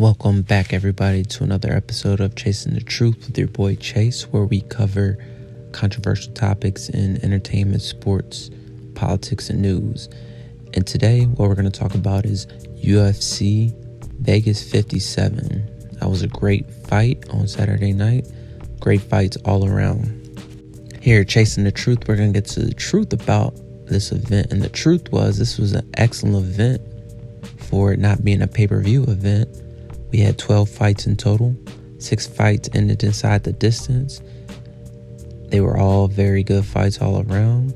Welcome back, everybody, to another episode of Chasing the Truth with your boy Chase, where we cover controversial topics in entertainment, sports, politics, and news. And today, what we're going to talk about is UFC Vegas 57. That was a great fight on Saturday night. Great fights all around. Here, Chasing the Truth, we're going to get to the truth about this event. And the truth was, this was an excellent event for it not being a pay-per-view event. We had 12 fights in total. 6 fights ended inside the distance. They were all very good fights all around.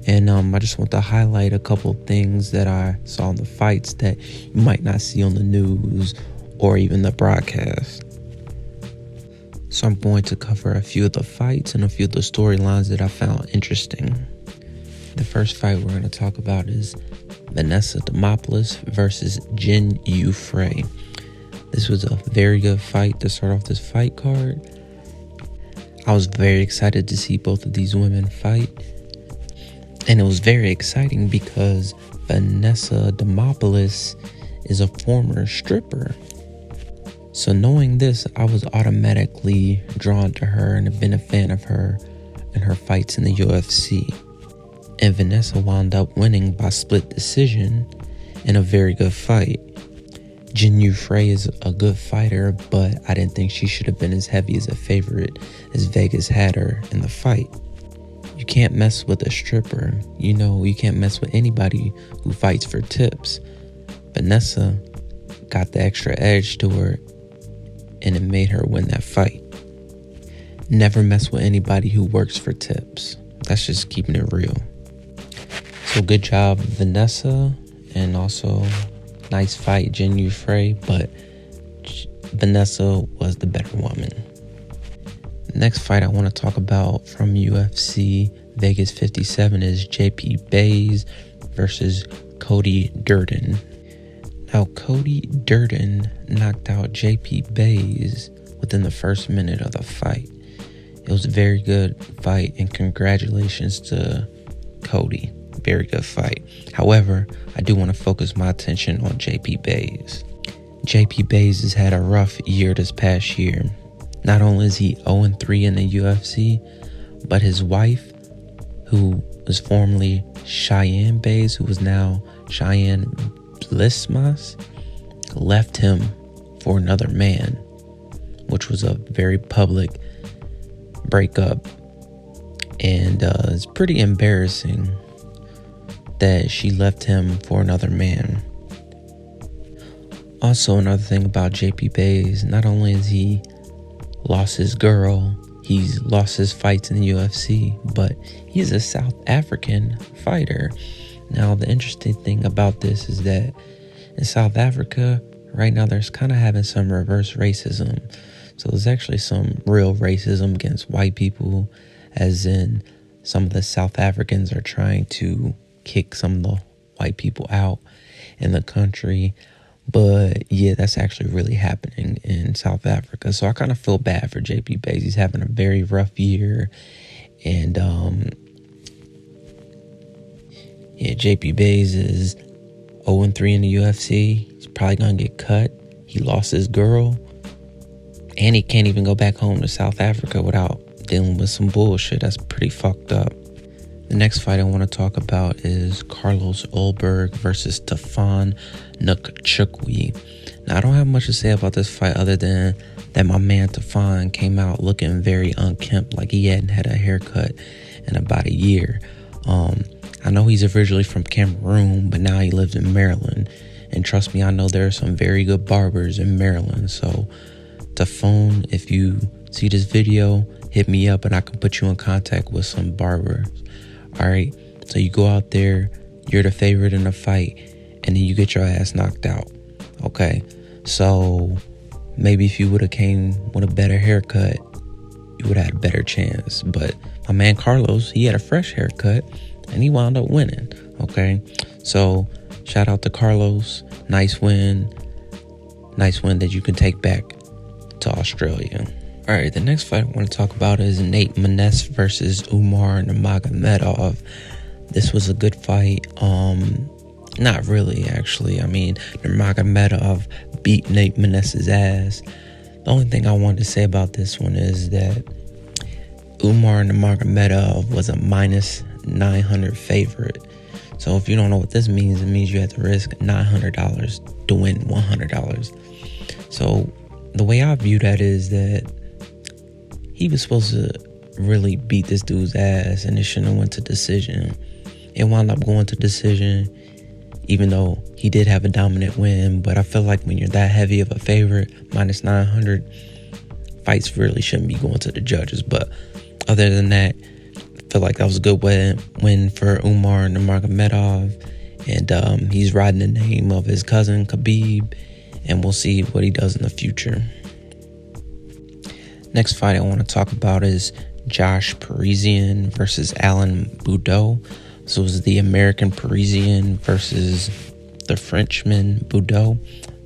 And I just want to highlight a couple things that I saw in the fights that you might not see on the news or even the broadcast. So I'm going to cover a few of the fights and a few of the storylines that I found interesting. The first fight we're going to talk about is Vanessa Thermopolis versus Ginyu Frey. This was a very good fight to start off this fight card. I was very excited to see both of these women fight. And it was very exciting because Vanessa Thermopolis is a former stripper. So knowing this, I was automatically drawn to her and have been a fan of her and her fights in the UFC. And Vanessa wound up winning by split decision in a very good fight. Ginyu Frey is a good fighter, but I didn't think she should have been as heavy as a favorite as Vegas had her in the fight. You can't mess with a stripper. You can't mess with anybody who fights for tips. Vanessa got the extra edge to her, and it made her win that fight. Never mess with anybody who works for tips. That's just keeping it real. So good job, Vanessa, and also nice fight, Ginyu Frey, but Vanessa was the better woman. The next fight I want to talk about from UFC Vegas 57 is JP Buys versus Cody Durden. Now, Cody Durden knocked out JP Buys within the first minute of the fight. It was a very good fight, and congratulations to Cody. Very good fight. However, I do want to focus my attention on JP Buys. JP Buys has had a rough year this past year. Not only is he 0-3 in the UFC, but his wife, who was formerly Cheyenne Buys, who was now Cheyenne Blismas, left him for another man, which was a very public breakup. And it's pretty embarrassing that she left him for another man. Also, another thing about JP Buys, not only has he lost his girl, he's lost his fights in the UFC, but he's a South African fighter. Now, the interesting thing about this is that in South Africa, right now, there's kind of having some reverse racism. So there's actually some real racism against white people, as in some of the South Africans are trying to kick some of the white people out in the country. But yeah, that's actually really happening in South Africa. So I kind of feel bad for JP Buys. He's having a very rough year. And JP Buys is 0-3 in the UFC. He's probably going to get cut. He lost his girl. And he can't even go back home to South Africa without dealing with some bullshit. That's pretty fucked up. The next fight I want to talk about is Carlos Olberg versus Nookchuck. Now, I don't have much to say about this fight other than that my man Tafon came out looking very unkempt, like he hadn't had a haircut in about a year. I know he's originally from Cameroon, but now he lives in Maryland. And trust me, I know there are some very good barbers in Maryland. So, Tafon, if you see this video, hit me up and I can put you in contact with some barbers. All right, so you go out there, you're the favorite in the fight, and then you get your ass knocked out. Okay, so maybe if you would have came with a better haircut, you would have had a better chance. But my man Carlos, he had a fresh haircut, and he wound up winning. Okay, so shout out to Carlos. Nice win that you can take back to Australia. All right, the next fight I want to talk about is Nate Maness versus Umar Nurmagomedov. This was a good fight. Not really, actually. I mean, Medov beat Vanessa's ass. The only thing I wanted to say about this one is that Medov was a minus 900 favorite. So if you don't know what this means, it means you have to risk $900 to win $100. So the way I view that is that he was supposed to really beat this dude's ass, and it shouldn't have went to decision. It wound up going to decision, even though he did have a dominant win. But I feel like when you're that heavy of a favorite, minus 900, fights really shouldn't be going to the judges. But other than that, I feel like that was a good win for Umar Nurmagomedov, and he's riding the name of his cousin Khabib, and we'll see what he does in the future. Next fight I want to talk about is Josh Parisian versus Alan Boudreaux. So it was the American Parisian versus the Frenchman Boudreaux.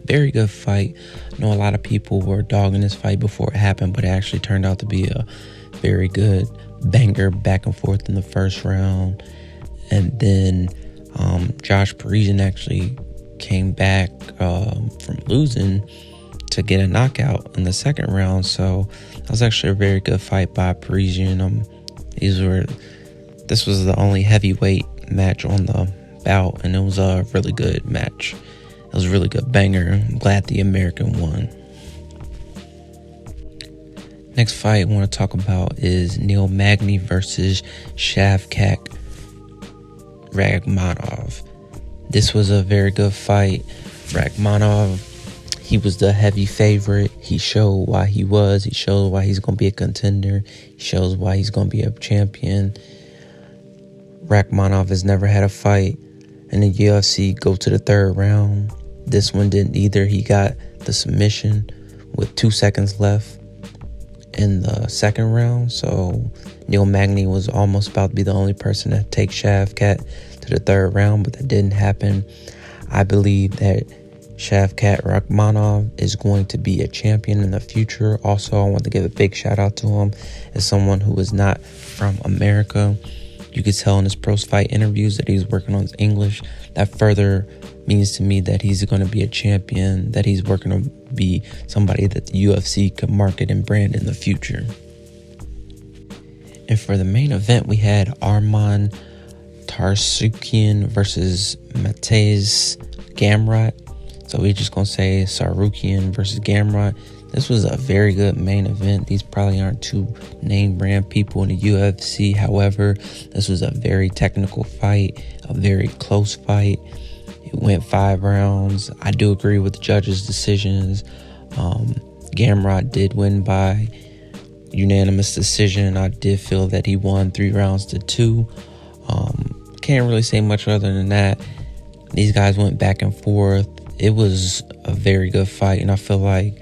Very good fight. I know a lot of people were dogging this fight before it happened, but it actually turned out to be a very good banger back and forth in the first round. And then Josh Parisian actually came back from losing to get a knockout in the second round. So that was actually a very good fight by Parisian. This was the only heavyweight match on the bout, and it was a really good match. It was a really good banger. I'm glad the American won. Next fight I want to talk about is Neil Magny versus Shavkat Rachmanov. This was a very good fight. Rachmanov, he was the heavy favorite. He showed why he was. He showed why he's going to be a contender. He shows why he's going to be a champion. Rachmanov has never had a fight in the UFC go to the third round. This one didn't either. He got the submission with 2 seconds left in the second round. So Neil Magny was almost about to be the only person to take Shavkat to the third round, but that didn't happen. I believe that Shavkat Rachmanov is going to be a champion in the future. Also, I want to give a big shout out to him as someone who is not from America. You could tell in his pro fight interviews that he's working on his English. That further means to me that he's going to be a champion, that he's working to be somebody that the UFC could market and brand in the future. And for the main event, we had Armad Tarukian versus Mateusz Gamrat. So we're just going to say Tarukian versus Gamrat. This was a very good main event. These probably aren't two name brand people in the UFC. However, this was a very technical fight, a very close fight. It went 5 rounds. I do agree with the judges' decisions. Gamrat did win by unanimous decision. I did feel that he won 3 rounds to 2. Can't really say much other than that. These guys went back and forth. It was a very good fight, and I feel like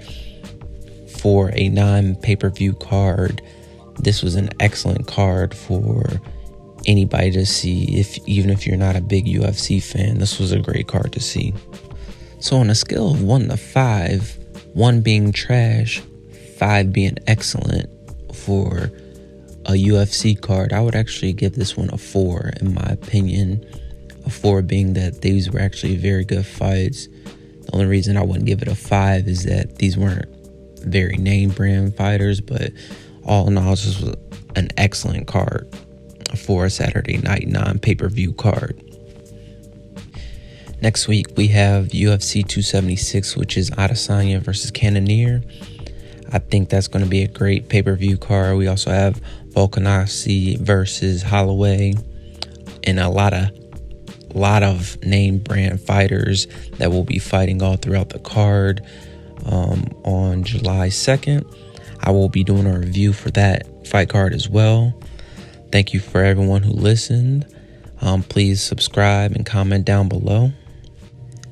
for a non-pay-per-view card, this was an excellent card for anybody to see. Even if you're not a big UFC fan, this was a great card to see. So on a scale of 1 to 5, 1 being trash, 5 being excellent for a UFC card, I would actually give this one a 4 in my opinion. A 4 being that these were actually very good fights. The only reason I wouldn't give it a 5 is that these weren't very name brand fighters, but all in all, this was an excellent card for a Saturday night non-pay-per-view card. Next week we have UFC 276, which is Adesanya versus Cannonier. I think that's going to be a great pay-per-view card. We also have Volkanovski versus Holloway, and a lot of name brand fighters that will be fighting all throughout the card. On July 2nd, I will be doing a review for that fight card as well. Thank you for everyone who listened. Please subscribe and comment down below.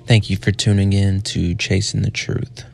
Thank you for tuning in to Chasing the Truth.